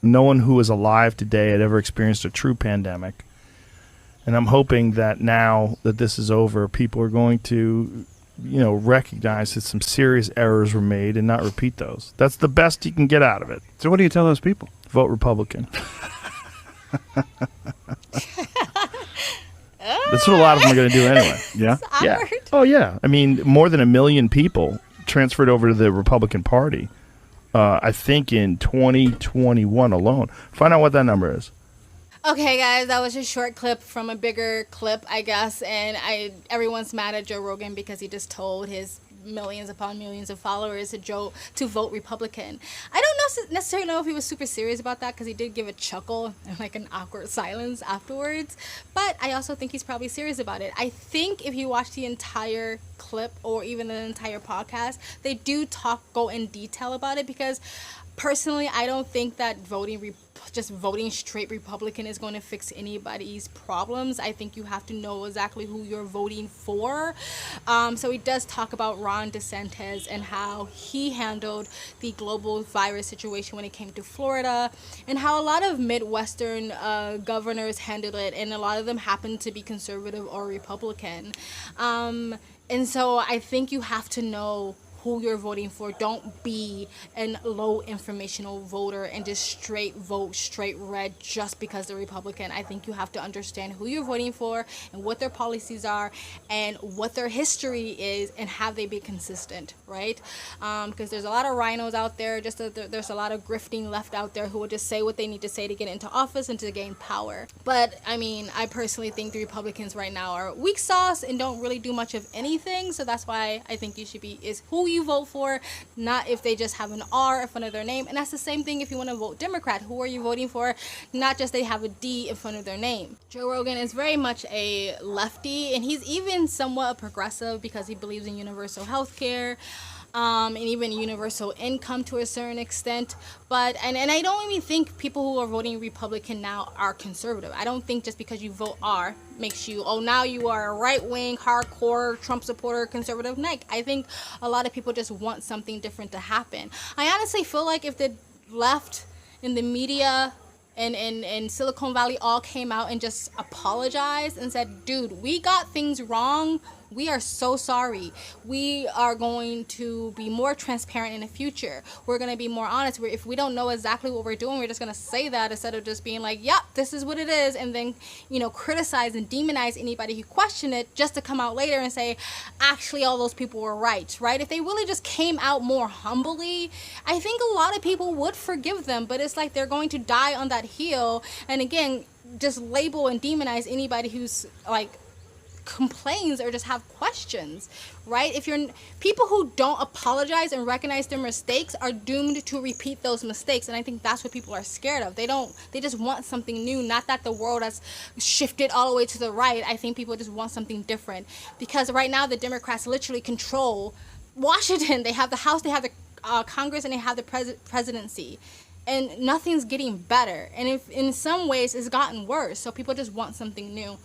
no one who is alive today had ever experienced a true pandemic. And I'm hoping that now that this is over, people are going to, recognize that some serious errors were made and not repeat those. That's the best you can get out of it. So what do you tell those people? Vote Republican. That's what a lot of them are going to do anyway. Yeah? Yeah. Oh, yeah. I mean, more than 1 million people transferred over to the Republican Party, I think, in 2021 alone. Find out what that number is. Okay, guys, that was a short clip from a bigger clip, I guess, and everyone's mad at Joe Rogan because he just told his millions upon millions of followers to vote Republican. I don't necessarily know if he was super serious about that, because he did give a chuckle and like an awkward silence afterwards, but I also think he's probably serious about it. I think if you watch the entire clip or even the entire podcast, they do go in detail about it, because personally, I don't think that just voting straight Republican is going to fix anybody's problems. I think you have to know exactly who you're voting for. So he does talk about Ron DeSantis and how he handled the global virus situation when it came to Florida, and how a lot of Midwestern governors handled it, and a lot of them happened to be conservative or Republican. And so I think you have to know who you're voting for. Don't be a low informational voter and just straight vote straight red just because they're Republican. I think you have to understand who you're voting for and what their policies are and what their history is, and have they been consistent, right? Because there's a lot of rhinos out there, there's a lot of grifting left out there who will just say what they need to say to get into office and to gain power. But I mean, I personally think the Republicans right now are weak sauce and don't really do much of anything. So that's why I think you should is who you vote for, not if they just have an R in front of their name. And that's the same thing if you want to vote Democrat. Who are you voting for? Not just they have a D in front of their name. Joe Rogan is very much a lefty, and he's even somewhat a progressive because he believes in universal health care. And even universal income to a certain extent. But and I don't even think people who are voting Republican now are conservative. I don't think just because you vote R makes you, now you are a right-wing, hardcore Trump supporter, conservative. I think a lot of people just want something different to happen. I honestly feel like if the left in the media and Silicon Valley all came out and just apologized and said, dude, we got things wrong. We are so sorry. We are going to be more transparent in the future. We're going to be more honest. If we don't know exactly what we're doing, we're just going to say that instead of just being like, yep, this is what it is. And then, criticize and demonize anybody who questioned it just to come out later and say, actually, all those people were right? If they really just came out more humbly, I think a lot of people would forgive them. But it's like they're going to die on that hill. And again, just label and demonize anybody who's like, complains or just have questions, right? If you're people who don't apologize and recognize their mistakes are doomed to repeat those mistakes, and I think that's what people are scared of. They just want something new. Not that the world has shifted all the way to the right. I think people just want something different, because right now the Democrats literally control Washington. They have the House, they have the Congress, and they have the presidency. And nothing's getting better. And if in some ways it's gotten worse, so people just want something new.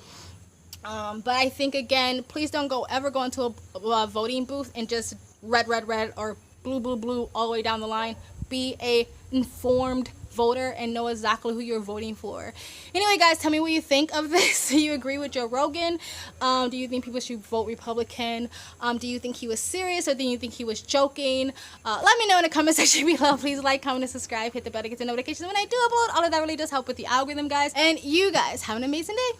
But I think, again, please don't ever go into a voting booth and just red or blue all the way down the line. Be a informed voter and know exactly who you're voting for. Anyway, guys, tell me what you think of this. Do you agree with Joe Rogan? Do you think people should vote Republican? Do you think he was serious, or do you think he was joking? Let me know in the comment section below. Please like, comment, and subscribe. Hit the bell to get the notifications when I do upload. All of that really does help with the algorithm, guys. And you guys have an amazing day.